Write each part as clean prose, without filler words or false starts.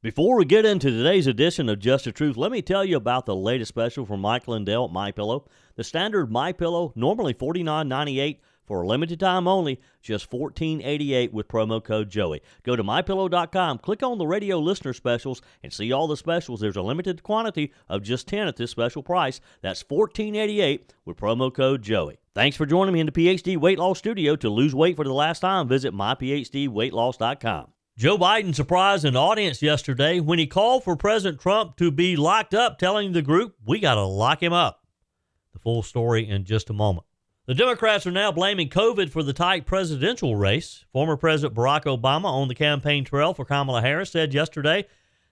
Before we get into today's edition of Just the Truth, let me tell you about the latest special from Mike Lindell at MyPillow. The standard MyPillow, normally $49.98 for a limited time only, just $14.88 with promo code Joey. Go to MyPillow.com, click on the radio listener specials, and see all the specials. There's a limited quantity of just 10 at this special price. That's $14.88 with promo code Joey. Thanks for joining me in the PhD Weight Loss Studio. To lose weight for the last time, visit myphdweightloss.com. Joe Biden surprised an audience yesterday when he called for President Trump to be locked up, telling the group, we got to lock him up. The full story in just a moment. The Democrats are now blaming COVID for the tight presidential race. Former President Barack Obama on the campaign trail for Kamala Harris said yesterday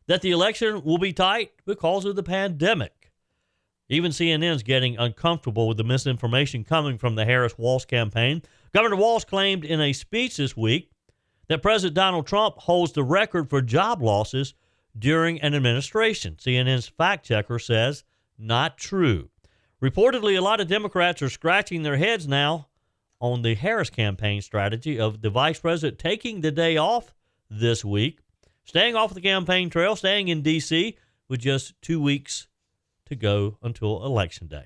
that the election will be tight because of the pandemic. Even CNN's getting uncomfortable with the misinformation coming from the Harris-Walz campaign. Governor Walz claimed in a speech this week that President Donald Trump holds the record for job losses during an administration. CNN's fact-checker says not true. Reportedly, a lot of Democrats are scratching their heads now on the Harris campaign strategy of the vice president taking the day off this week, staying off the campaign trail, staying in D.C. with just 2 weeks to go until Election Day.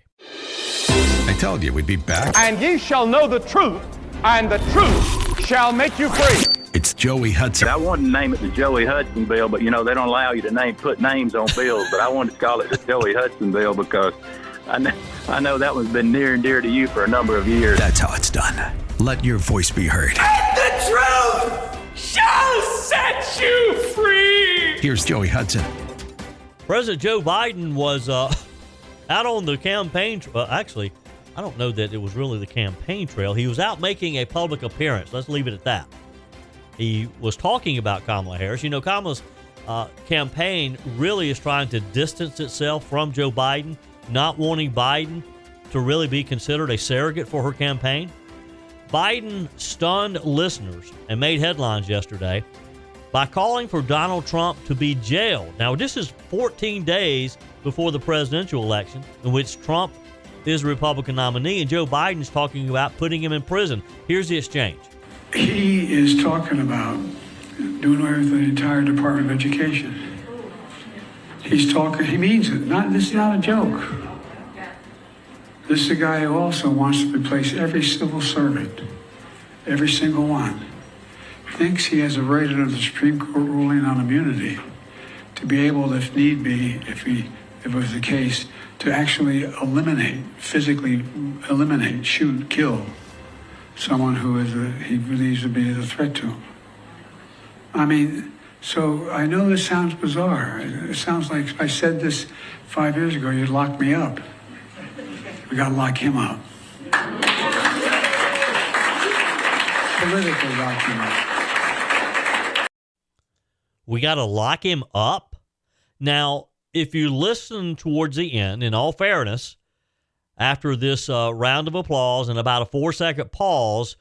I told you we'd be back. And ye shall know the truth, and the truth shall make you free. It's Joey Hudson. I wanted to name it the Joey Hudson bill, but, they don't allow you to put names on bills. But I wanted to call it the Joey Hudson bill because I know that one's been near and dear to you for a number of years. That's how it's done. Let your voice be heard. And the truth shall set you free. Here's Joey Hudson. President Joe Biden was out on the campaign trail. Actually, I don't know that it was really the campaign trail. He was out making a public appearance. Let's leave it at that. He was talking about Kamala Harris. Kamala's campaign really is trying to distance itself from Joe Biden, not wanting Biden to really be considered a surrogate for her campaign. Biden stunned listeners and made headlines yesterday by calling for Donald Trump to be jailed. Now, this is 14 days before the presidential election in which Trump is the Republican nominee, and Joe Biden's talking about putting him in prison. Here's the exchange. He is talking about doing away with the entire Department of Education. He means it. This is not a joke. This is a guy who also wants to replace every civil servant, every single one. Thinks he has a right under the Supreme Court ruling on immunity to be able, if need be, if it was the case, to actually physically eliminate, shoot, kill someone who he believes to be a threat to him. So I know this sounds bizarre. It sounds like if I said this 5 years ago, you'd lock me up. We got to lock him up. Politically lock him up. We got to lock him up? Now, if you listen towards the end, in all fairness, after this round of applause and about a 4-second pause,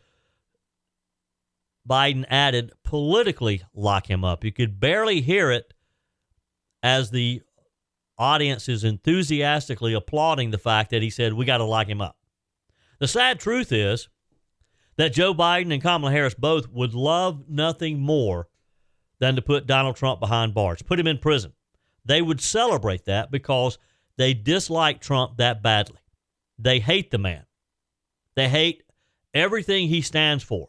Biden added, politically lock him up. You could barely hear it as the audience is enthusiastically applauding the fact that he said, we got to lock him up. The sad truth is that Joe Biden and Kamala Harris both would love nothing more than to put Donald Trump behind bars, put him in prison. They would celebrate that because they dislike Trump that badly. They hate the man. They hate everything he stands for.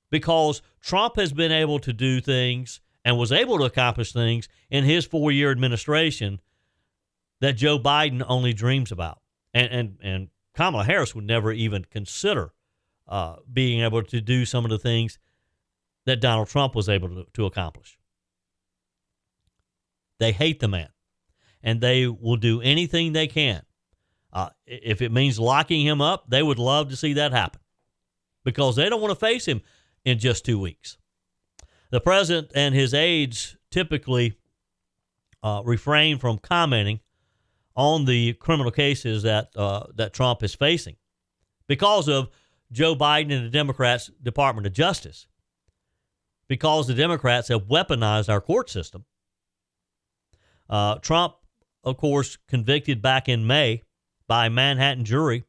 Because Trump has been able to do things and was able to accomplish things in his 4-year administration that Joe Biden only dreams about. And Kamala Harris would never even consider being able to do some of the things that Donald Trump was able to accomplish. They hate the man, and they will do anything they can. If it means locking him up, they would love to see that happen because they don't want to face him in just 2 weeks. The president and his aides typically refrain from commenting on the criminal cases that Trump is facing because of Joe Biden and the Democrats' Department of Justice, because the Democrats have weaponized our court system. Trump, of course, convicted back in May by a Manhattan jury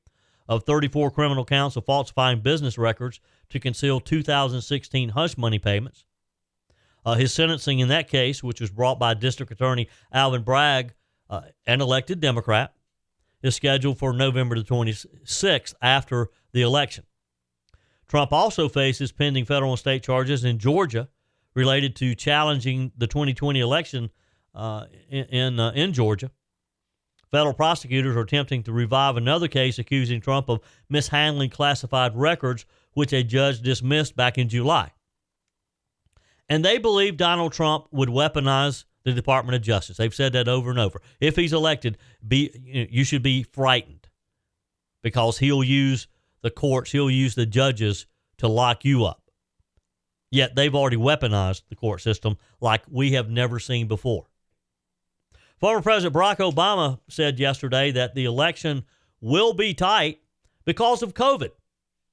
of 34 criminal counts of falsifying business records to conceal 2016 hush money payments. His sentencing in that case, which was brought by District Attorney Alvin Bragg, an elected Democrat, is scheduled for November the 26th after the election. Trump also faces pending federal and state charges in Georgia related to challenging the 2020 election in Georgia. Federal prosecutors are attempting to revive another case accusing Trump of mishandling classified records, which a judge dismissed back in July. And they believe Donald Trump would weaponize the Department of Justice. They've said that over and over. If he's elected, you should be frightened because he'll use the courts, he'll use the judges to lock you up. Yet they've already weaponized the court system like we have never seen before. Former President Barack Obama said yesterday that the election will be tight because of COVID.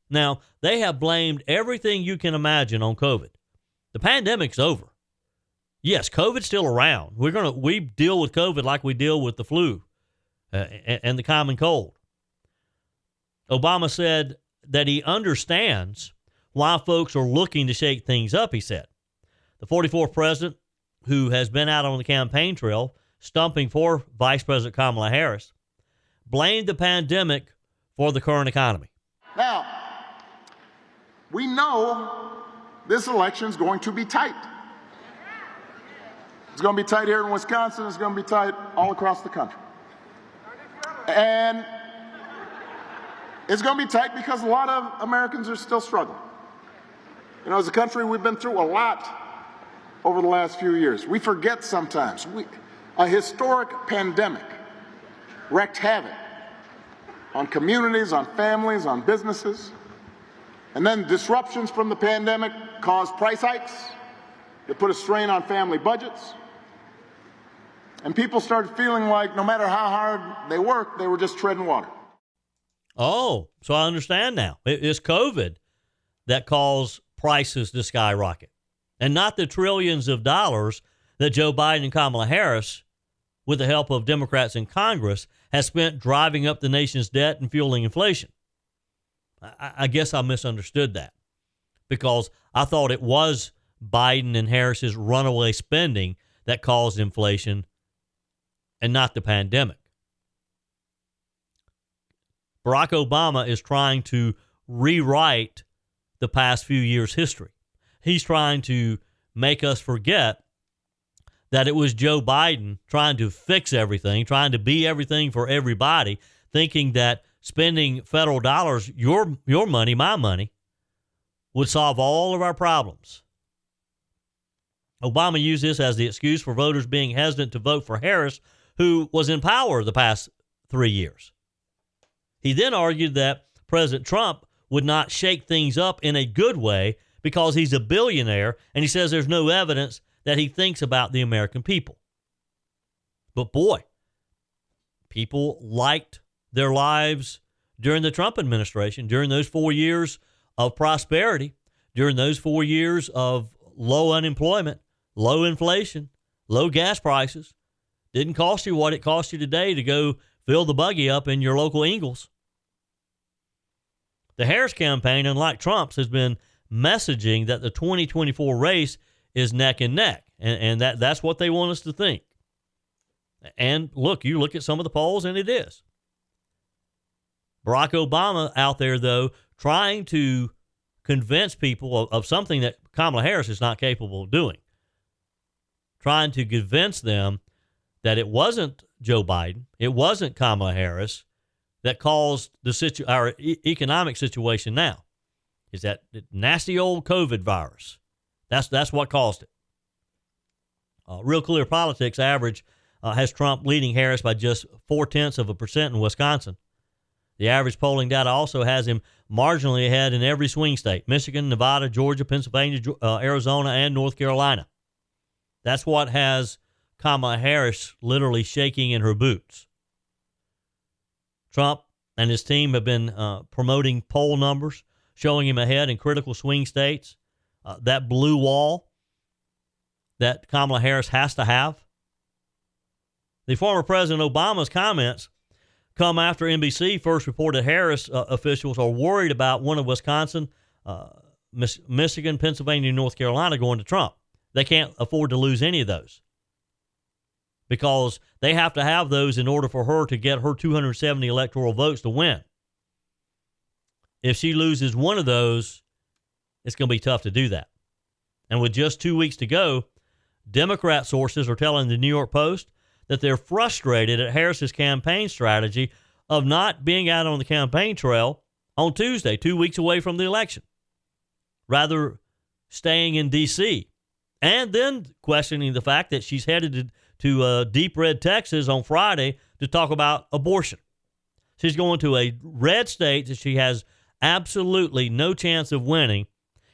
Now, they have blamed everything you can imagine on COVID. The pandemic's over. Yes, COVID's still around. We deal with COVID like we deal with the flu and the common cold. Obama said that he understands why folks are looking to shake things up, he said. The 44th president, who has been out on the campaign trail, stumping for Vice President Kamala Harris, blamed the pandemic for the current economy. Now, we know this election is going to be tight. It's going to be tight here in Wisconsin. It's going to be tight all across the country. And it's going to be tight because a lot of Americans are still struggling. You know, as a country, we've been through a lot over the last few years. We forget sometimes. A historic pandemic wreaked havoc on communities, on families, on businesses. And then disruptions from the pandemic caused price hikes. It put a strain on family budgets. And people started feeling like no matter how hard they worked, they were just treading water. Oh, so I understand now. It's COVID that caused prices to skyrocket, and not the trillions of dollars that Joe Biden and Kamala Harris, with the help of Democrats in Congress, has spent driving up the nation's debt and fueling inflation. I guess I misunderstood that because I thought it was Biden and Harris's runaway spending that caused inflation and not the pandemic. Barack Obama is trying to rewrite the past few years' history. He's trying to make us forget that it was Joe Biden trying to fix everything, trying to be everything for everybody, thinking that spending federal dollars, your money, my money, would solve all of our problems. Obama used this as the excuse for voters being hesitant to vote for Harris, who was in power the past 3 years. He then argued that President Trump would not shake things up in a good way because he's a billionaire, and he says there's no evidence that he thinks about the American people. But boy, people liked their lives during the Trump administration, during those 4 years of prosperity, during those 4 years of low unemployment, low inflation, low gas prices. Didn't cost you what it cost you today to go fill the buggy up in your local Ingles. The Harris campaign, unlike Trump's, has been messaging that the 2024 race is neck and neck, and that's what they want us to think. And look, you look at some of the polls, and it is. Barack Obama out there, though, trying to convince people of something that Kamala Harris is not capable of doing. Trying to convince them that it wasn't Joe Biden, it wasn't Kamala Harris that caused our economic situation now. Is that nasty old COVID virus. That's what caused it. Real Clear Politics average has Trump leading Harris by just 0.4% in Wisconsin. The average polling data also has him marginally ahead in every swing state: Michigan, Nevada, Georgia, Pennsylvania, Arizona, and North Carolina. That's what has Kamala Harris literally shaking in her boots. Trump and his team have been promoting poll numbers, showing him ahead in critical swing states. That blue wall that Kamala Harris has to have. The former President Obama's comments come after NBC first reported Harris officials are worried about one of Wisconsin, Michigan, Pennsylvania, and North Carolina going to Trump. they can't afford to lose any of those because they have to have those in order for her to get her 270 electoral votes to win. If she loses one of those, it's going to be tough to do that. And with just 2 weeks to go, Democrat sources are telling the New York Post that they're frustrated at Harris's campaign strategy of not being out on the campaign trail on Tuesday, 2 weeks away from the election, rather staying in D.C., and then questioning the fact that she's headed to deep red Texas on Friday to talk about abortion. She's going to a red state that she has absolutely no chance of winning,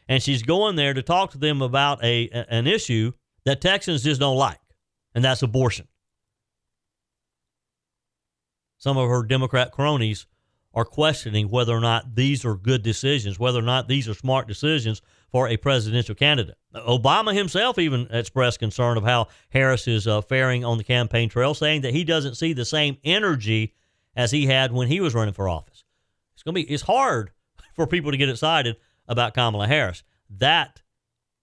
and she's going there to talk to them about an issue that Texans just don't like, and that's abortion. Some of her Democrat cronies are questioning whether or not these are good decisions, whether or not these are smart decisions for a presidential candidate. Obama himself even expressed concern of how Harris is faring on the campaign trail, saying that he doesn't see the same energy as he had when he was running for office. It's hard for people to get excited about Kamala Harris. That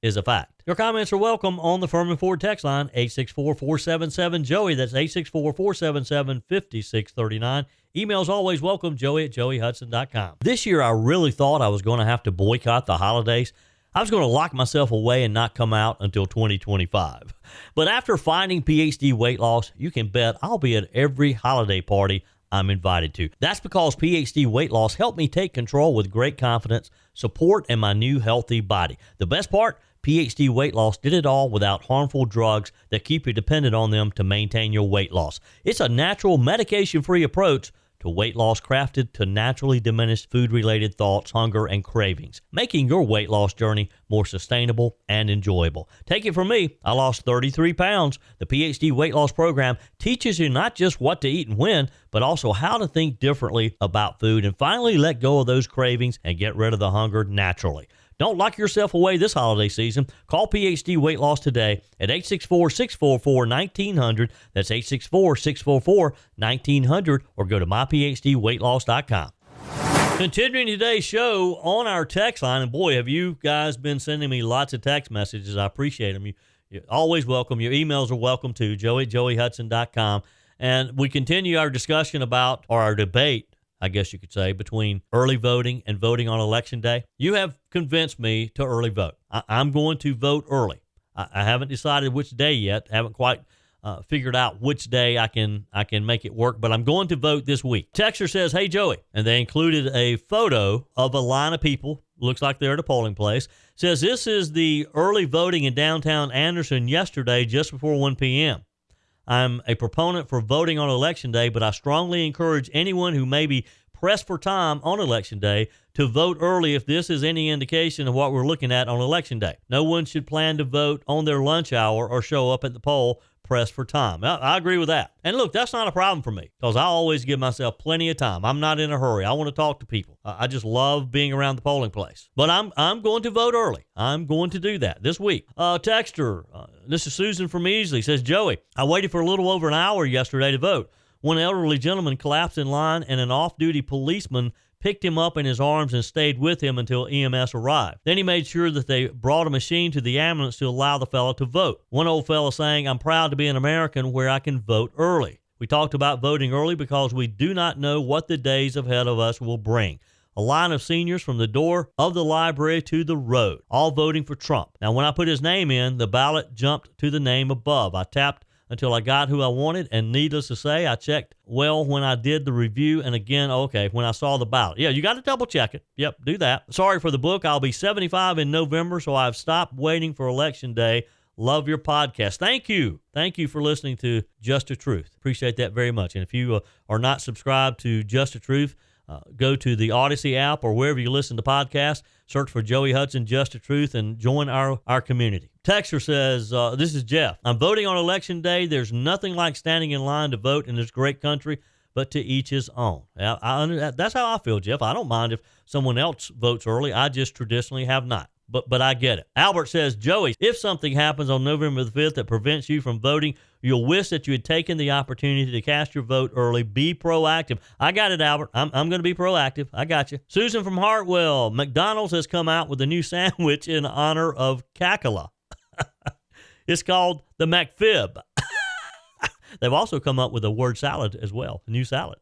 is a fact. Your comments are welcome on the Firmin Ford text line, 864-477-JOEY. That's 864-477-5639. Emails always welcome, joey@joeyhudson.com. This year, I really thought I was going to have to boycott the holidays. I was going to lock myself away and not come out until 2025. But after finding PhD weight loss, you can bet I'll be at every holiday party I'm invited to. That's because PhD weight loss helped me take control with great confidence, support, and my new healthy body. The best part? PhD weight loss did it all without harmful drugs that keep you dependent on them to maintain your weight loss. It's a natural, medication-free approach to weight loss crafted to naturally diminish food-related thoughts, hunger, and cravings, making your weight loss journey more sustainable and enjoyable. Take it from me, I lost 33 pounds. The PhD weight loss program teaches you not just what to eat and when, but also how to think differently about food and finally let go of those cravings and get rid of the hunger naturally. Don't lock yourself away this holiday season. Call PhD Weight Loss today at 864-644-1900. That's 864-644-1900, or go to myphdweightloss.com. Continuing today's show on our text line, and boy, have you guys been sending me lots of text messages. I appreciate them. You're always welcome. Your emails are welcome too, joey@joeyhudson.com. And we continue our discussion about, or our debate, I guess you could say, between early voting and voting on Election Day. You have convinced me to early vote. I'm going to vote early. I haven't decided which day yet. Haven't quite figured out which day I can make it work, but I'm going to vote this week. Texter says, "Hey, Joey," and they included a photo of a line of people. Looks like they're at a polling place. Says, "This is the early voting in downtown Anderson yesterday just before 1 p.m. I'm a proponent for voting on Election Day, but I strongly encourage anyone who may be pressed for time on Election Day to vote early if this is any indication of what we're looking at on Election Day. No one should plan to vote on their lunch hour or show up at the poll pressed for time." I agree with that. And look, that's not a problem for me because I always give myself plenty of time. I'm not in a hurry. I want to talk to people. I just love being around the polling place. But I'm going to vote early. I'm going to do that this week. Texter, this is Susan from Easley, says, "Joey, I waited for a little over an hour yesterday to vote. One elderly gentleman collapsed in line and an off-duty policeman picked him up in his arms and stayed with him until EMS arrived. Then he made sure that they brought a machine to the ambulance to allow the fellow to vote. One old fellow saying, 'I'm proud to be an American where I can vote early.' We talked about voting early because we do not know what the days ahead of us will bring. A line of seniors from the door of the library to the road, all voting for Trump. Now, when I put his name in, the ballot jumped to the name above. I tapped until I got who I wanted, and needless to say, I checked well when I did the review, and again, when I saw the ballot. Yeah, you got to double check it. Yep, do that. Sorry for the book. I'll be 75 in November, so I've stopped waiting for Election Day. Love your podcast." Thank you. Thank you for listening to Just the Truth. Appreciate that very much. And if you are not subscribed to Just the Truth, go to the Odyssey app or wherever you listen to podcasts, search for Joey Hudson, Just the Truth, and join our community. Texter says, this is Jeff. "I'm voting on Election Day. There's nothing like standing in line to vote in this great country, but to each his own." That's how I feel, Jeff. I don't mind if someone else votes early. I just traditionally have not. But I get it. Albert says, "Joey, if something happens on November the 5th that prevents you from voting, you'll wish that you had taken the opportunity to cast your vote early. Be proactive." I got it, Albert. I'm going to be proactive. I got you. Susan from Hartwell, "McDonald's has come out with a new sandwich in honor of Kakala." It's called the McFib. They've also come up with a word salad as well, a new salad.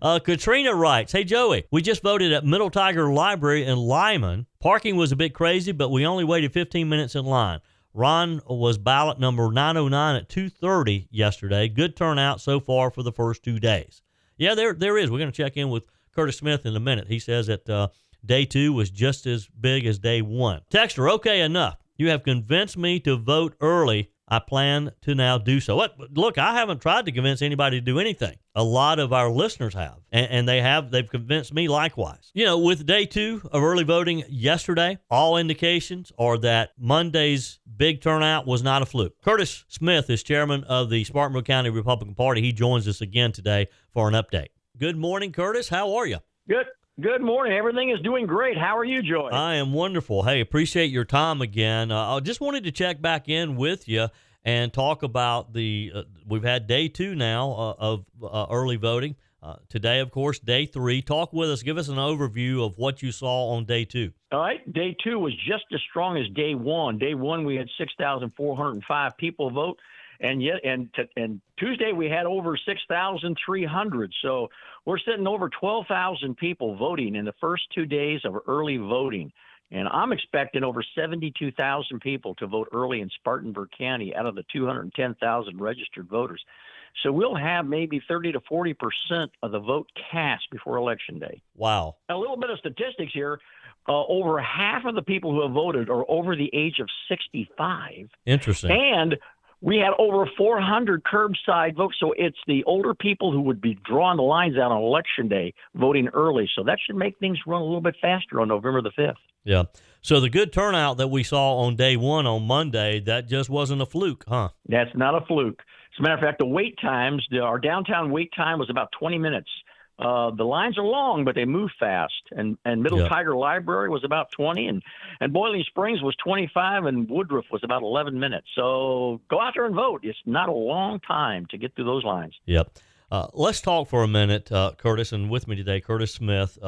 Katrina writes, hey, Joey, we just voted at Middle Tiger Library in Lyman. Parking was a bit crazy, but we only waited 15 minutes in line. Ron was ballot number 909 at 2:30 yesterday. Good turnout so far for the first 2 days. Yeah, there is. We're going to check in with Curtis Smith in a minute. He says that day 2 was just as big as day 1. Texter, okay, enough. You have convinced me to vote early. I plan to now do so. Look, I haven't tried to convince anybody to do anything. A lot of our listeners have, and they've convinced me likewise. You know, with day 2 of early voting yesterday, all indications are that Monday's big turnout was not a fluke. Curtis Smith is chairman of the Spartanburg County Republican Party. He joins us again today for an update. Good morning, Curtis. How are you? Good morning. Everything is doing great. How are you, Joey? I am wonderful. Hey, appreciate your time again. I just wanted to check back in with you and talk about we've had day 2 now of early voting. Today, of course, day 3. Talk with us. Give us an overview of what you saw on day 2. All right. Day 2 was just as strong as day 1. Day 1, we had 6,405 people vote. And Tuesday we had over 6,300. So we're sitting over 12,000 people voting in the first 2 days of early voting. And I'm expecting over 72,000 people to vote early in Spartanburg County out of the 210,000 registered voters. So we'll have maybe 30 to 40% of the vote cast before Election Day. Wow. A little bit of statistics here. Over half of the people who have voted are over the age of 65. Interesting. And we had over 400 curbside votes, so it's the older people who would be drawing the lines out on Election Day voting early. So that should make things run a little bit faster on November the 5th. Yeah. So the good turnout that we saw on day 1 on Monday, that just wasn't a fluke, huh? That's not a fluke. As a matter of fact, the wait times, our downtown wait time was about 20 minutes. The lines are long, but they move fast. And Middle Tiger Library was about 20, and Boiling Springs was 25, and Woodruff was about 11 minutes. So go out there and vote. It's not a long time to get through those lines. Yep. Let's talk for a minute, Curtis, and with me today, Curtis Smith,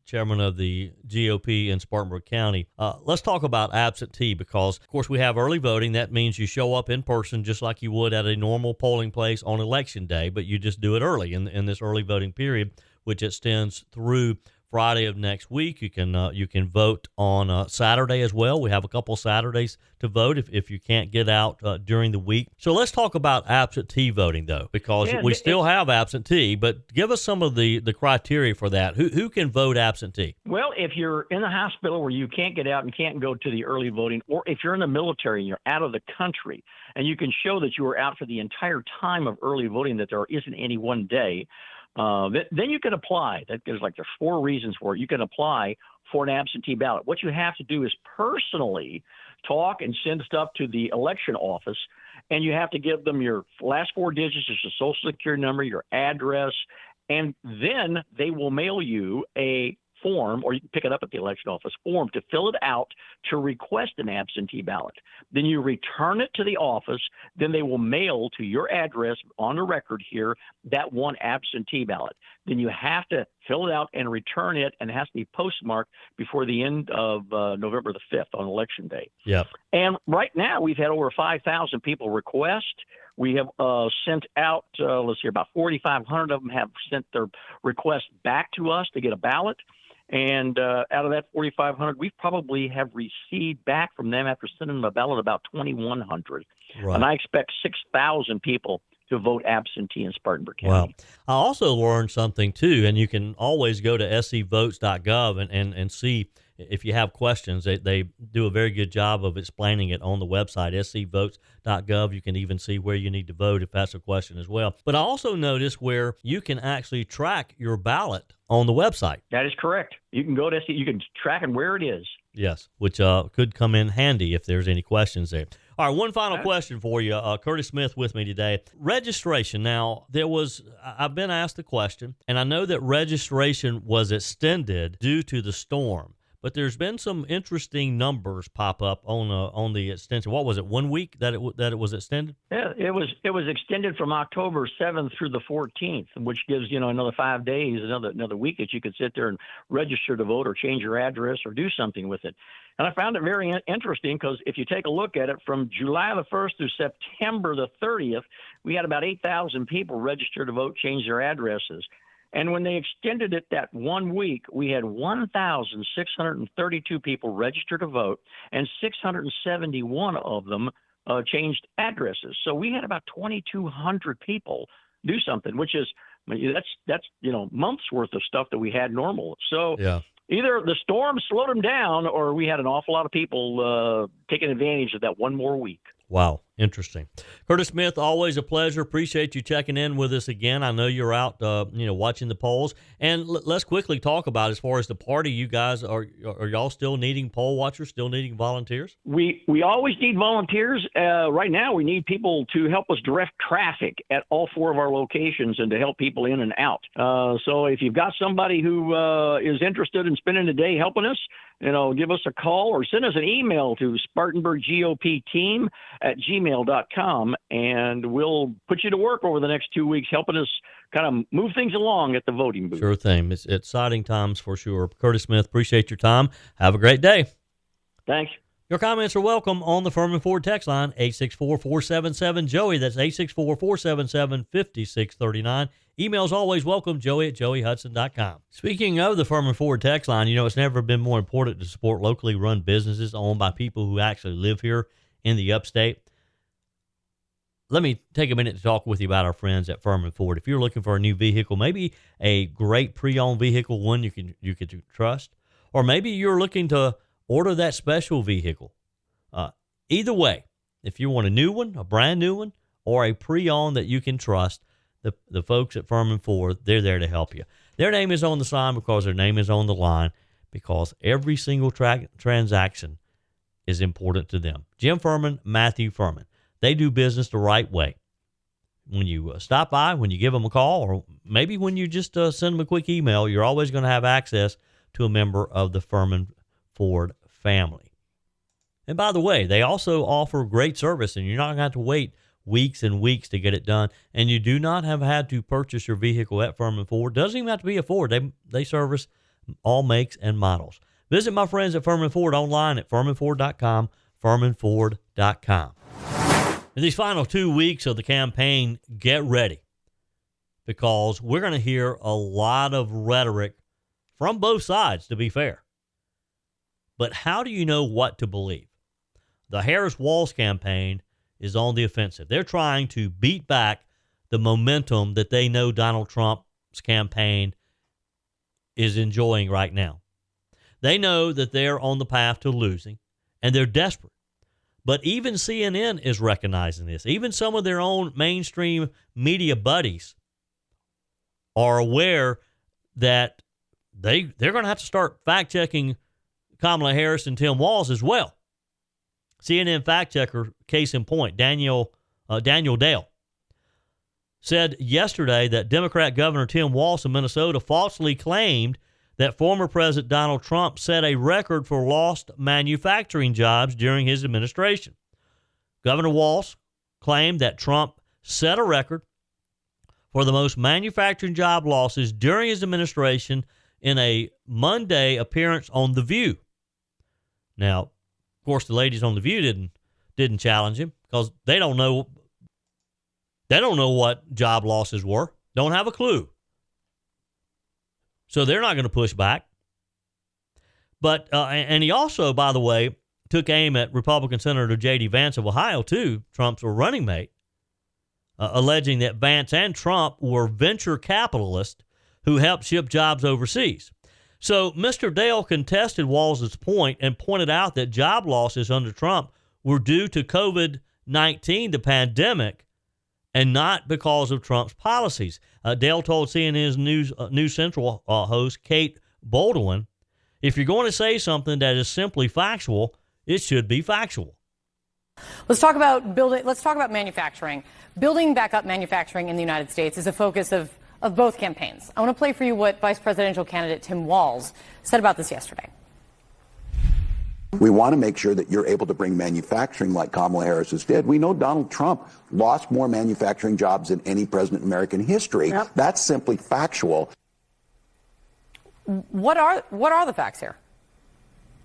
chairman of the GOP in Spartanburg County. Let's talk about absentee because, of course, we have early voting. That means you show up in person just like you would at a normal polling place on Election Day, but you just do it early in this early voting period, which extends through Friday of next week. You can vote on Saturday as well. We have a couple Saturdays to vote if you can't get out during the week. So let's talk about absentee voting, though, because we still have absentee, but give us some of the criteria for that. Who can vote absentee? Well, if you're in the hospital where you can't get out and can't go to the early voting, or if you're in the military and you're out of the country and you can show that you were out for the entire time of early voting, that there isn't any one day, then you can apply. There's 4 reasons for it. You can apply for an absentee ballot. What you have to do is personally talk and send stuff to the election office, and you have to give them your last 4 digits, your social security number, your address, and then they will mail you a form, or you can pick it up at the election office, form to fill it out to request an absentee ballot. Then you return it to the office. Then they will mail to your address on the record here that one absentee ballot. Then you have to fill it out and return it, and it has to be postmarked before the end of November the 5th on Election Day. Yep. And right now we've had over 5,000 people request. We have sent out, about 4,500 of them have sent their request back to us to get a ballot. And out of that 4,500, we probably have received back from them after sending them a ballot about 2,100. Right. And I expect 6,000 people to vote absentee in Spartanburg County. Wow. I also learned something, too, and you can always go to scvotes.gov and see if you have questions. They do a very good job of explaining it on the website, scvotes.gov. You can even see where you need to vote if that's a question as well. But I also noticed where you can actually track your ballot on the website. That is correct. You can go to you can track it where it is. Yes, which could come in handy if there's any questions there. All right, one final question for you. Curtis Smith with me today. Registration. Now, I've been asked the question, and I know that registration was extended due to the storm. but there's been some interesting numbers pop up on the extension. What was it? 1 week that it was extended? Yeah, it was extended from October 7th through the 14th, which gives another 5 days, another week that you could sit there and register to vote or change your address or do something with it. And I found it very interesting because if you take a look at it, from July the 1st through September the 30th, we had about 8,000 people register to vote, change their addresses. And when they extended it that 1 week, we had 1,632 people register to vote, and 671 of them changed addresses. So we had about 2,200 people do something, which is that's months worth of stuff that we had normal. So yeah. Either the storm slowed them down, or we had an awful lot of people taking advantage of that one more week. Wow, interesting. Curtis Smith, always a pleasure. Appreciate you checking in with us again. I know you're out, watching the polls. And let's quickly talk about, as far as the party, you guys, are y'all still needing poll watchers, still needing volunteers? We always need volunteers. Right now, we need people to help us direct traffic at all 4 of our locations and to help people in and out. So if you've got somebody who is interested in spending the day helping us, give us a call or send us an email to SpartanburgGOPteam@gmail.com, and we'll put you to work over the next 2 weeks helping us kind of move things along at the voting booth. Sure thing. It's exciting times for sure. Curtis Smith, appreciate your time. Have a great day. Thanks. Your comments are welcome on the Firmin Ford text line, 864-477-JOEY. That's 864-477-5639. Emails always welcome, joey@joeyhudson.com. Speaking of the Firmin Ford text line, it's never been more important to support locally run businesses owned by people who actually live here in the upstate. Let me take a minute to talk with you about our friends at Firmin Ford. If you're looking for a new vehicle, maybe a great pre-owned vehicle, one you can trust, or maybe you're looking to order that special vehicle. Either way, if you want a new one, a brand new one, or a pre-owned that you can trust, the folks at Firmin Ford, they're there to help you. Their name is on the sign because their name is on the line, because every single transaction is important to them. Jim Firmin, Matthew Firmin. They do business the right way. When you stop by, when you give them a call, or maybe when you just send them a quick email, you're always going to have access to a member of the Firmin Ford family. And by the way, they also offer great service, and you're not going to have to wait weeks and weeks to get it done. And you do not have had to purchase your vehicle at Firmin Ford. Doesn't even have to be a Ford. They service all makes and models. Visit my friends at Firmin Ford online at firminford.com, firminford.com. In these final 2 weeks of the campaign, get ready, because we're going to hear a lot of rhetoric from both sides, to be fair. But how do you know what to believe? The Harris-Walz campaign is on the offensive. They're trying to beat back the momentum that they know Donald Trump's campaign is enjoying right now. They know that they're on the path to losing, and they're desperate. But even CNN is recognizing this. Even some of their own mainstream media buddies are aware that they're going to have to start fact-checking Kamala Harris and Tim Walz as well. CNN fact-checker, case in point, Daniel Dale, said yesterday that Democrat Governor Tim Walz of Minnesota falsely claimed that former President Donald Trump set a record for lost manufacturing jobs during his administration. Governor Walz claimed that Trump set a record for the most manufacturing job losses during his administration in a Monday appearance on The View. Now, of course, the ladies on The View didn't challenge him, because they don't know what job losses were. Don't have a clue. So they're not going to push back. But and he also, by the way, took aim at Republican Senator J.D. Vance of Ohio, too, Trump's running mate, alleging that Vance and Trump were venture capitalists who helped ship jobs overseas. So Mr. Dale contested Walz's point and pointed out that job losses under Trump were due to COVID-19, the pandemic, and not because of Trump's policies. Dale told CNN's News Central host Kate Baldwin, if you're going to say something that is simply factual, it should be factual. Let's talk about manufacturing. Building back up manufacturing in the United States is a focus of both campaigns. I want to play for you what Vice Presidential candidate Tim Walz said about this yesterday. We want to make sure that you're able to bring manufacturing like Kamala Harris has did. We know Donald Trump lost more manufacturing jobs than any president in American history. Yep. That's simply factual. What are the facts here?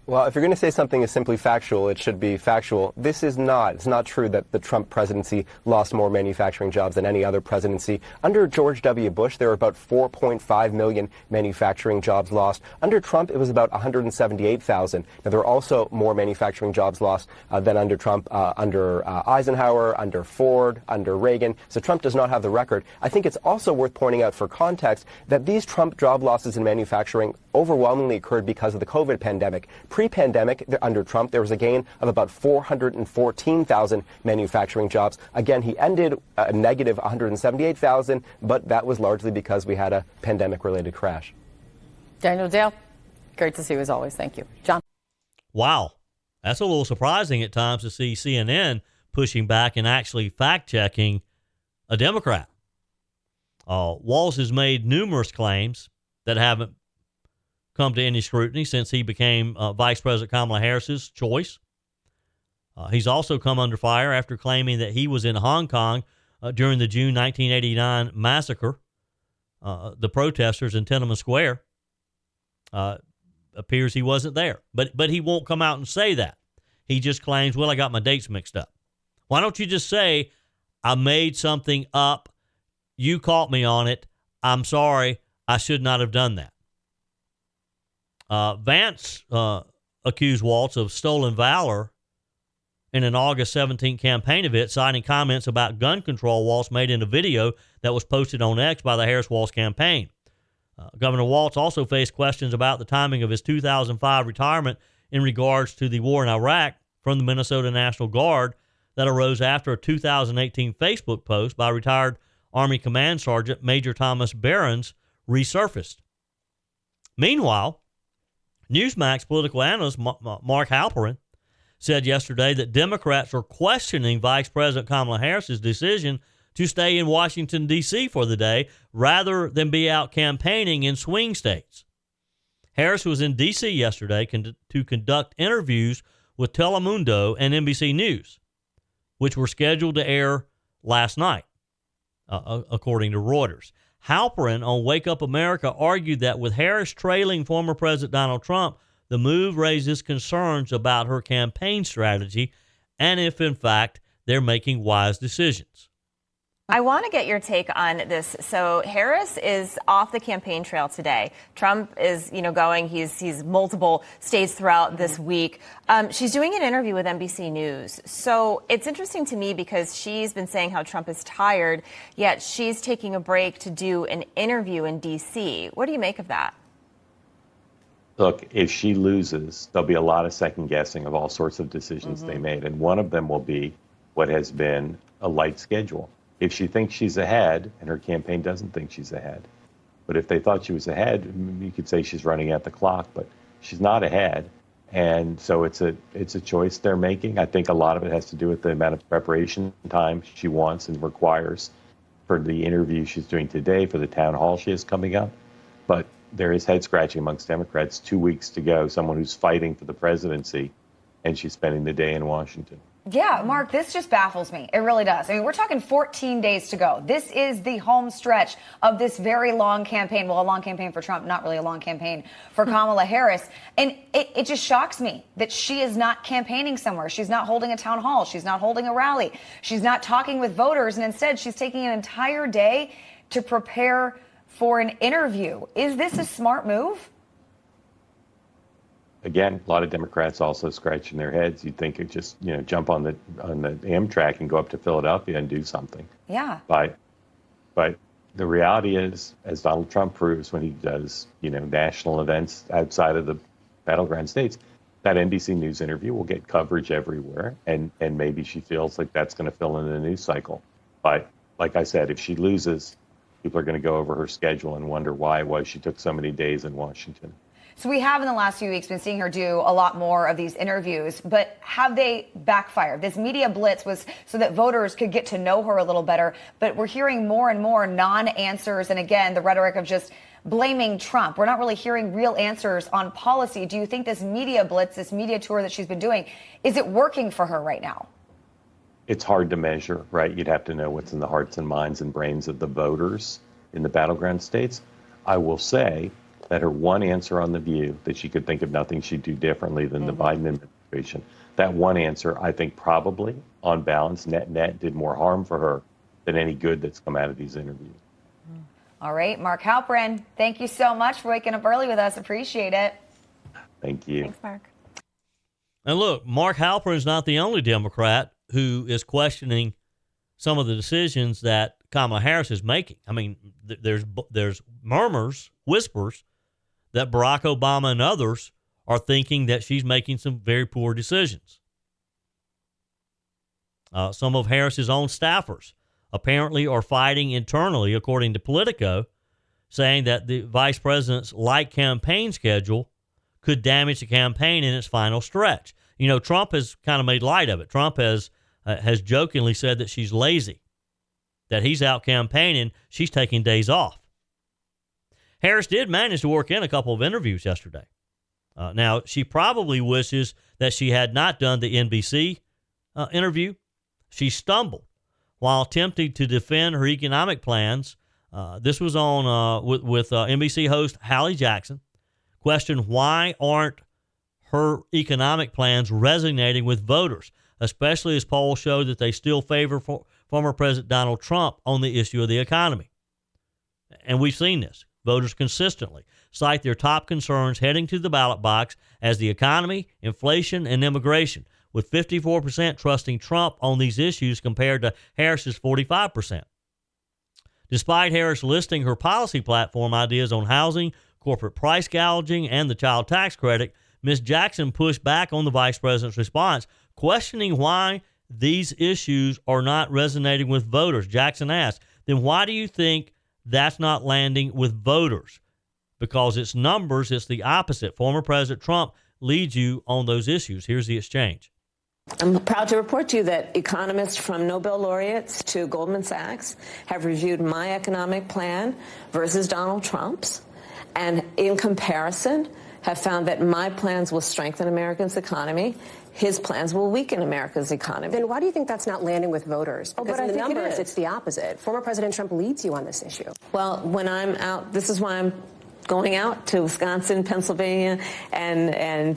Well, if you're going to say something is simply factual, it should be factual. This is not. It's not true that the Trump presidency lost more manufacturing jobs than any other presidency. Under George W. Bush, there were about 4.5 million manufacturing jobs lost. Under Trump, it was about 178,000. Now, there were also more manufacturing jobs lost than under Trump, under Eisenhower, under Ford, under Reagan. So Trump does not have the record. I think it's also worth pointing out for context that these Trump job losses in manufacturing overwhelmingly occurred because of the COVID pandemic. Pre-pandemic, under Trump, there was a gain of about 414,000 manufacturing jobs. Again, he ended a negative 178,000, but that was largely because we had a pandemic-related crash. Daniel Dale, great to see you as always. Thank you. John. Wow. That's a little surprising at times to see CNN pushing back and actually fact-checking a Democrat. Walz has made numerous claims that haven't come to any scrutiny since he became Vice President Kamala Harris's choice. He's also come under fire after claiming that he was in Hong Kong during the June 1989 massacre. The protesters in Tiananmen Square. Appears he wasn't there, but he won't come out and say that. He just claims, well, I got my dates mixed up. Why don't you just say, I made something up, you caught me on it, I'm sorry, I should not have done that. Vance accused Walz of stolen valor in an August 17 campaign event, citing comments about gun control Walz made in a video that was posted on X by the Harris-Walz campaign. Governor Walz also faced questions about the timing of his 2005 retirement in regards to the war in Iraq from the Minnesota National Guard that arose after a 2018 Facebook post by retired Army Command Sergeant Major Thomas Behrens resurfaced. Meanwhile, Newsmax political analyst Mark Halperin said yesterday that Democrats are questioning Vice President Kamala Harris's decision to stay in Washington, D.C. for the day rather than be out campaigning in swing states. Harris was in D.C. yesterday to conduct interviews with Telemundo and NBC News, which were scheduled to air last night, according to Reuters. Halperin on Wake Up America argued that with Harris trailing former President Donald Trump, the move raises concerns about her campaign strategy and if, in fact, they're making wise decisions. I want to get your take on this. So Harris is off the campaign trail today. Trump is, going. He's multiple states throughout this week. She's doing an interview with NBC News. So it's interesting to me because she's been saying how Trump is tired, yet she's taking a break to do an interview in D.C. What do you make of that? Look, if she loses, there'll be a lot of second guessing of all sorts of decisions they made. And one of them will be what has been a light schedule. If she thinks she's ahead, and her campaign doesn't think she's ahead, but if they thought she was ahead, you could say she's running at the clock, but she's not ahead. And so it's a choice they're making. I think a lot of it has to do with the amount of preparation time she wants and requires for the interview she's doing today, for the town hall she has coming up. But there is head scratching amongst Democrats, 2 weeks to go, someone who's fighting for the presidency, and she's spending the day in Washington. Yeah, Mark, this just baffles me. It really does. I mean, we're talking 14 days to go. This is the home stretch of this very long campaign. Well, a long campaign for Trump, not really a long campaign for Kamala Harris. And it just shocks me that she is not campaigning somewhere. She's not holding a town hall. She's not holding a rally. She's not talking with voters. And instead, she's taking an entire day to prepare for an interview. Is this a smart move? Again, a lot of Democrats also scratching their heads. You'd think it just, jump on the Amtrak and go up to Philadelphia and do something. Yeah. But the reality is, as Donald Trump proves when he does, national events outside of the battleground states, that NBC News interview will get coverage everywhere. And maybe she feels like that's going to fill in the news cycle. But like I said, if she loses, people are going to go over her schedule and wonder why it was she took so many days in Washington. So we have in the last few weeks been seeing her do a lot more of these interviews, but have they backfired? This media blitz was so that voters could get to know her a little better, but we're hearing more and more non-answers. And again, the rhetoric of just blaming Trump. We're not really hearing real answers on policy. Do you think this media blitz, this media tour that she's been doing, is it working for her right now? It's hard to measure, right? You'd have to know what's in the hearts and minds and brains of the voters in the battleground states. I will say that her one answer on The View, that she could think of nothing she'd do differently than the Biden administration, that one answer, I think probably, on balance, net, did more harm for her than any good that's come out of these interviews. All right, Mark Halperin, thank you so much for waking up early with us. Appreciate it. Thank you. Thanks, Mark. And look, Mark Halperin is not the only Democrat who is questioning some of the decisions that Kamala Harris is making. I mean, there's murmurs, whispers, that Barack Obama and others are thinking that she's making some very poor decisions. Some of Harris's own staffers apparently are fighting internally, according to Politico, saying that the vice president's light campaign schedule could damage the campaign in its final stretch. You know, Trump has kind of made light of it. Trump has jokingly said that she's lazy, that he's out campaigning, she's taking days off. Harris did manage to work in a couple of interviews yesterday. Now, she probably wishes that she had not done the NBC interview. She stumbled while attempting to defend her economic plans. This was on with NBC host Hallie Jackson. Questioned why aren't her economic plans resonating with voters, especially as polls show that they still favor former President Donald Trump on the issue of the economy. And we've seen this. Voters consistently cite their top concerns heading to the ballot box as the economy, inflation, and immigration, with 54% trusting Trump on these issues compared to Harris's 45%. Despite Harris listing her policy platform ideas on housing, corporate price gouging, and the child tax credit, Ms. Jackson pushed back on the vice president's response, questioning why these issues are not resonating with voters. Jackson asked, then why do you think that's not landing with voters? Because it's numbers, it's the opposite. Former President Trump leads you on those issues. Here's the exchange. I'm proud to report to you that economists from Nobel laureates to Goldman Sachs have reviewed my economic plan versus Donald Trump's, and in comparison have found that my plans will strengthen America's economy. His plans will weaken America's economy. Then why do you think that's not landing with voters? Because but in the I think numbers, it's the opposite. Former President Trump leads you on this issue. Well, when I'm out, this is why I'm going out to Wisconsin, Pennsylvania, and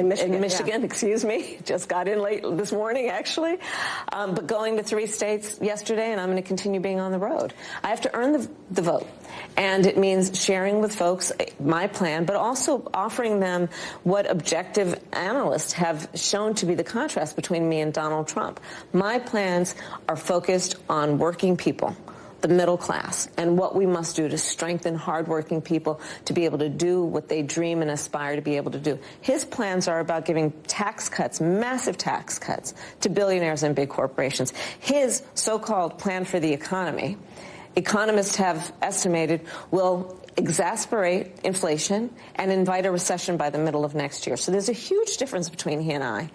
Michigan. Yeah. Excuse me, just got in late this morning, actually. But going to 3 states yesterday, and I'm going to continue being on the road. I have to earn the vote, and it means sharing with folks my plan, but also offering them what objective analysts have shown to be the contrast between me and Donald Trump. My plans are focused on working people, the middle class, and what we must do to strengthen hardworking people to be able to do what they dream and aspire to be able to do. His plans are about giving tax cuts, massive tax cuts, to billionaires and big corporations. His so-called plan for the economy, economists have estimated, will exacerbate inflation and invite a recession by the middle of next year. So there's a huge difference between he and I.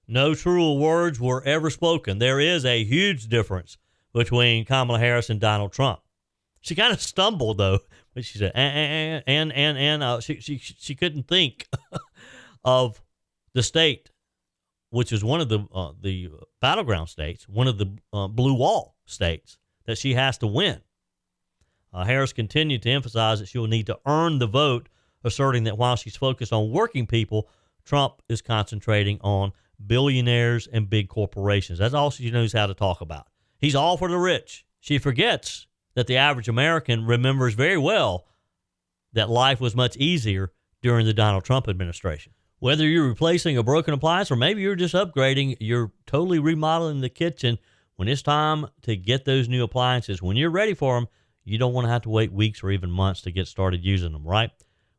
No truer words were ever spoken. There is a huge difference between Kamala Harris and Donald Trump. She kind of stumbled, though, when she said, she couldn't think of the state, which is one of the battleground states, one of the blue wall states that she has to win. Harris continued to emphasize that she will need to earn the vote, asserting that while she's focused on working people, Trump is concentrating on billionaires and big corporations. That's all she knows how to talk about. He's all for the rich. She forgets that the average American remembers very well that life was much easier during the Donald Trump administration. Whether you're replacing a broken appliance or maybe you're just upgrading, you're totally remodeling the kitchen, when it's time to get those new appliances, when you're ready for them, you don't want to have to wait weeks or even months to get started using them, right?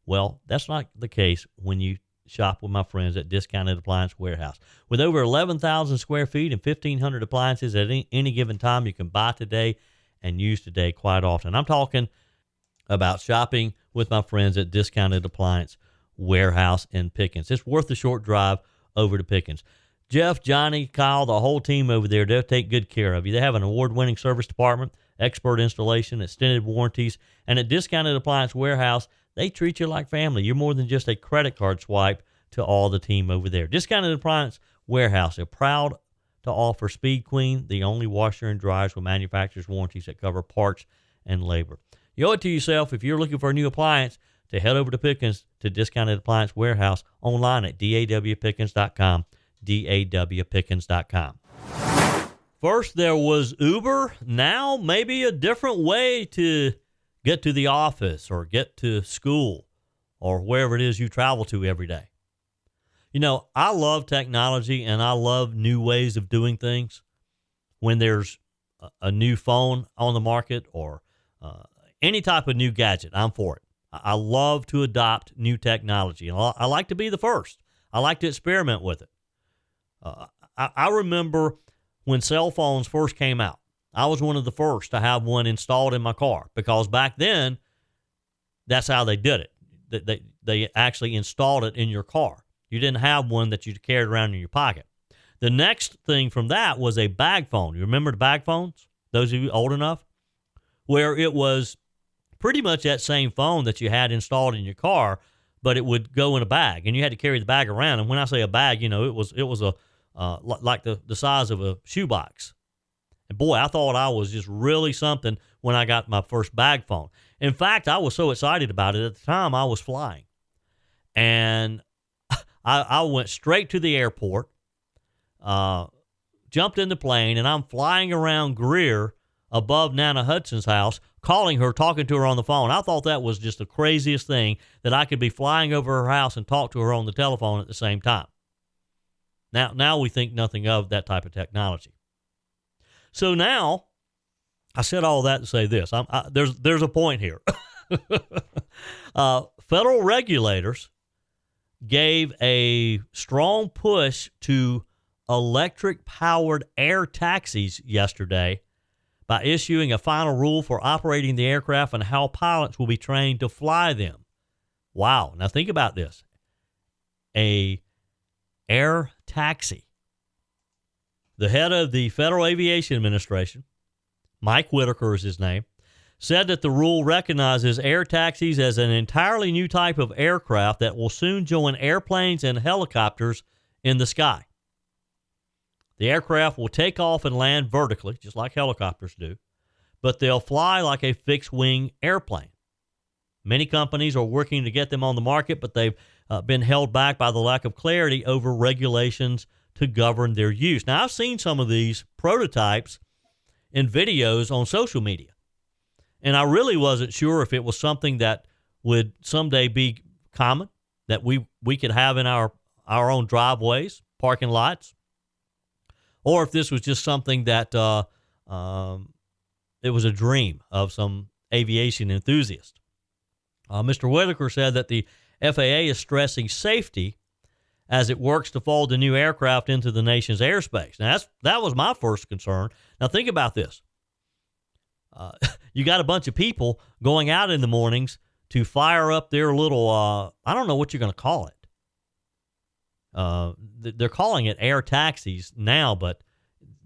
Well, that's not the case when you shop with my friends at Discounted Appliance Warehouse. With over 11,000 square feet and 1,500 appliances at any given time, you can buy today and use today quite often. I'm talking about shopping with my friends at Discounted Appliance Warehouse in Pickens. It's worth the short drive over to Pickens. Jeff, Johnny, Kyle, the whole team over there, they'll take good care of you. They have an award-winning service department, expert installation, extended warranties, and at Discounted Appliance Warehouse, they treat you like family. You're more than just a credit card swipe to all the team over there. Discounted Appliance Warehouse, they're proud to offer Speed Queen, the only washer and dryers with manufacturer's warranties that cover parts and labor. You owe it to yourself, if you're looking for a new appliance, to head over to Pickens to Discounted Appliance Warehouse online at dawpickens.com, dawpickens.com. First, there was Uber. Now, maybe a different way to get to the office or get to school or wherever it is you travel to every day. You know, I love technology and I love new ways of doing things. When there's a new phone on the market or any type of new gadget, I'm for it. I love to adopt new technology. And I like to be the first. I like to experiment with it. I remember when cell phones first came out, I was one of the first to have one installed in my car because back then, that's how they did it. They actually installed it in your car. You didn't have one that you carried around in your pocket. The next thing from that was a bag phone. You remember the bag phones? Those of you old enough? Where it was pretty much that same phone that you had installed in your car, but it would go in a bag, and you had to carry the bag around. And when I say a bag, you know, it was a like the size of a shoebox. And boy, I thought I was just really something when I got my first bag phone. In fact, I was so excited about it at the time I was flying, and I went straight to the airport, jumped in the plane, and I'm flying around Greer above Nana Hudson's house, calling her, talking to her on the phone. I thought that was just the craziest thing, that I could be flying over her house and talk to her on the telephone at the same time. Now we think nothing of that type of technology. So now, I said all that to say this. There's a point here. Federal regulators gave a strong push to electric-powered air taxis yesterday by issuing a final rule for operating the aircraft and how pilots will be trained to fly them. Wow. Now think about this. A air taxi. The head of the Federal Aviation Administration, Mike Whitaker is his name, said that the rule recognizes air taxis as an entirely new type of aircraft that will soon join airplanes and helicopters in the sky. The aircraft will take off and land vertically, just like helicopters do, but they'll fly like a fixed-wing airplane. Many companies are working to get them on the market, but they've been held back by the lack of clarity over regulations to govern their use. Now, I've seen some of these prototypes in videos on social media, and I really wasn't sure if it was something that would someday be common, that we could have in our own driveways, parking lots, or if this was just something that it was a dream of some aviation enthusiast. Mr. Whitaker said that the FAA is stressing safety as it works to fold the new aircraft into the nation's airspace. Now, that was my first concern. Now, think about this. You got a bunch of people going out in the mornings to fire up their little, I don't know what you're going to call it. They're calling it air taxis now, but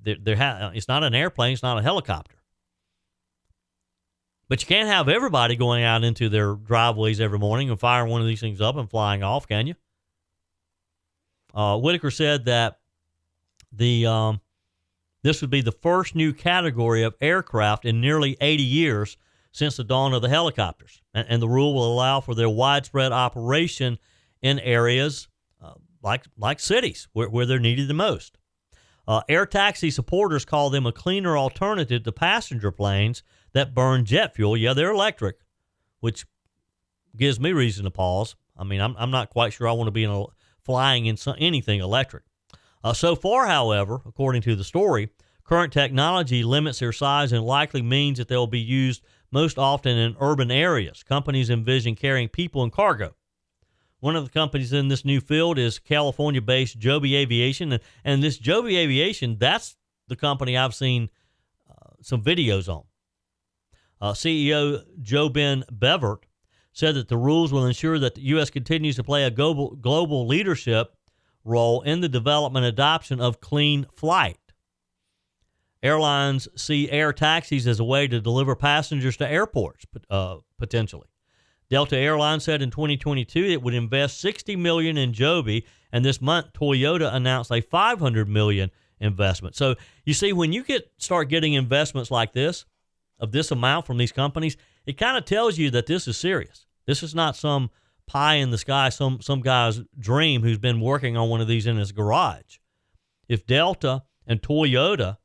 it's not an airplane, it's not a helicopter. But you can't have everybody going out into their driveways every morning and firing one of these things up and flying off, can you? Whitaker said that this would be the first new category of aircraft in nearly 80 years since the dawn of the helicopters. And the rule will allow for their widespread operation in areas like cities where they're needed the most. Air taxi supporters call them a cleaner alternative to passenger planes that burn jet fuel. Yeah, they're electric, which gives me reason to pause. I mean, I'm not quite sure I want to be flying in anything electric. So far, however, according to the story, current technology limits their size and likely means that they'll be used most often in urban areas. Companies envision carrying people and cargo. One of the companies in this new field is California-based Joby Aviation. And this Joby Aviation, that's the company I've seen some videos on. CEO Joe Ben Bevert said that the rules will ensure that the U.S. continues to play a global leadership role in the development and adoption of clean flight. Airlines see air taxis as a way to deliver passengers to airports, potentially. Delta Airlines said in 2022 it would invest $60 million in Joby, and this month Toyota announced a $500 million investment. So you see, when you start getting investments like this, of this amount from these companies, it kind of tells you that this is serious. This is not some pie in the sky, some guy's dream who's been working on one of these in his garage. If Delta and Toyota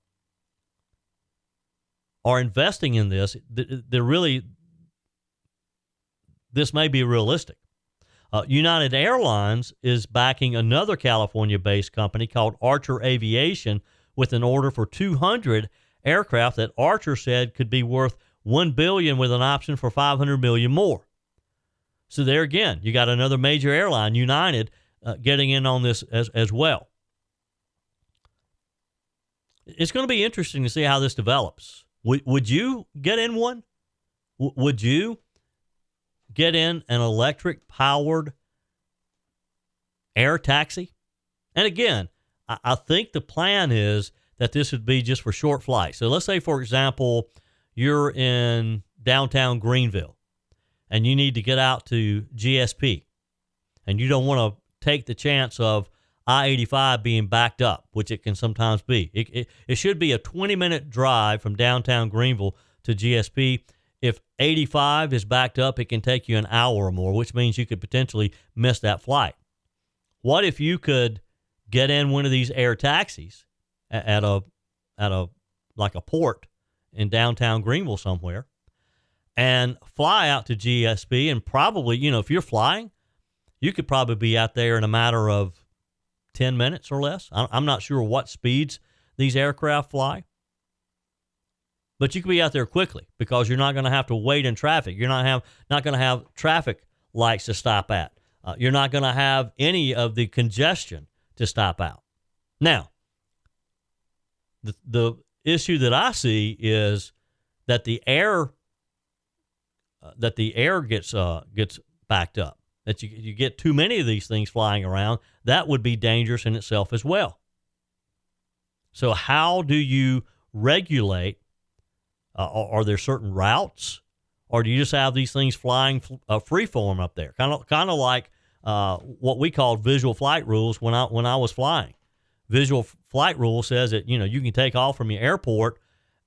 are investing in this, this may be realistic. United Airlines is backing another California-based company called Archer Aviation with an order for 200 aircraft that Archer said could be worth $1 billion with an option for $500 million more. So there again, you got another major airline, United, getting in on this as well. It's going to be interesting to see how this develops. Would you get in one? Would you get in an electric-powered air taxi? And again, I think the plan is that this would be just for short flights. So let's say, for example, you're in downtown Greenville and you need to get out to GSP and you don't want to take the chance of I-85 being backed up, which it can sometimes be. It should be a 20-minute drive from downtown Greenville to GSP. If 85 is backed up, it can take you an hour or more, which means you could potentially miss that flight. What if you could get in one of these air taxis at a port in downtown Greenville somewhere and fly out to GSP, and probably, if you're flying, you could probably be out there in a matter of 10 minutes or less. I'm not sure what speeds these aircraft fly, but you could be out there quickly because you're not going to have to wait in traffic. You're not going to have traffic lights to stop at. You're not going to have any of the congestion to stop out. Now, the issue that I see is that the air gets backed up. That you get too many of these things flying around, that would be dangerous in itself as well. So how do you regulate? Are there certain routes, or do you just have these things flying free form up there? Kind of like what we called visual flight rules when I was flying. Visual flight rule says that you can take off from your airport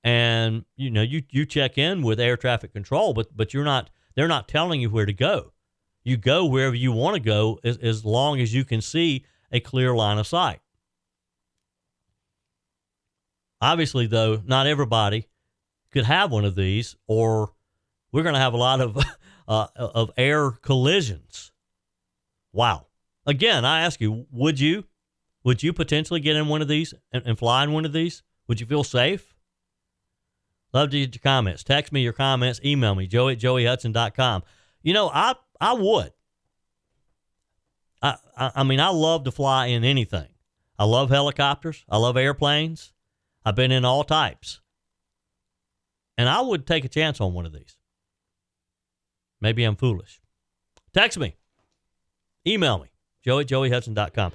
and you check in with air traffic control, but they're not telling you where to go. You go wherever you want to go as long as you can see a clear line of sight. Obviously, though, not everybody could have one of these, or we're going to have a lot of air collisions. Wow. Again, I ask you, would you potentially get in one of these and fly in one of these? Would you feel safe? Love to get your comments. Text me your comments. Email me, joey@joeyhudson.com. I would. I mean, I love to fly in anything. I love helicopters. I love airplanes. I've been in all types. And I would take a chance on one of these. Maybe I'm foolish. Text me. Email me, joey@joeyhudson.com.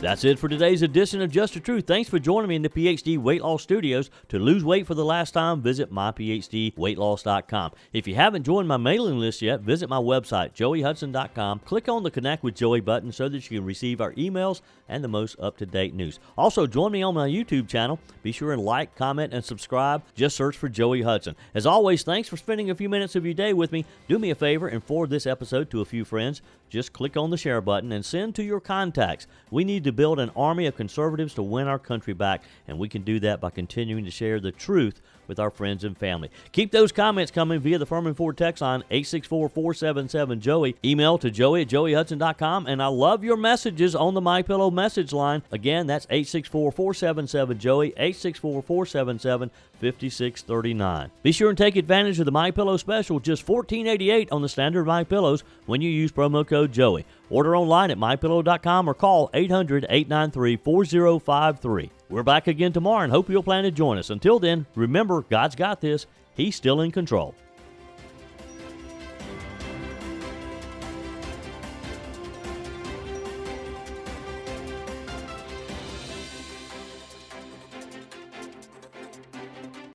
That's it for today's edition of Just the Truth. Thanks for joining me in the PhD Weight Loss Studios. To lose weight for the last time, visit myphdweightloss.com. If you haven't joined my mailing list yet, visit my website, joeyhudson.com. Click on the Connect with Joey button so that you can receive our emails and the most up-to-date news. Also, join me on my YouTube channel. Be sure and like, comment, and subscribe. Just search for Joey Hudson. As always, thanks for spending a few minutes of your day with me. Do me a favor and forward this episode to a few friends. Just click on the share button and send to your contacts. We need to build an army of conservatives to win our country back, and we can do that by continuing to share the truth with our friends and family. Keep those comments coming via the Firmin Ford text line 864-477-JOEY. Email to joey@joeyhudson.com, and I love your messages on the MyPillow message line. Again, that's 864-477-JOEY, 864-477-5639. Be sure and take advantage of the MyPillow special, just $14.88 on the standard MyPillows when you use promo code Joey. Order online at mypillow.com or call 800-893-4053. We're back again tomorrow and hope you'll plan to join us. Until then, remember, God's got this. He's still in control.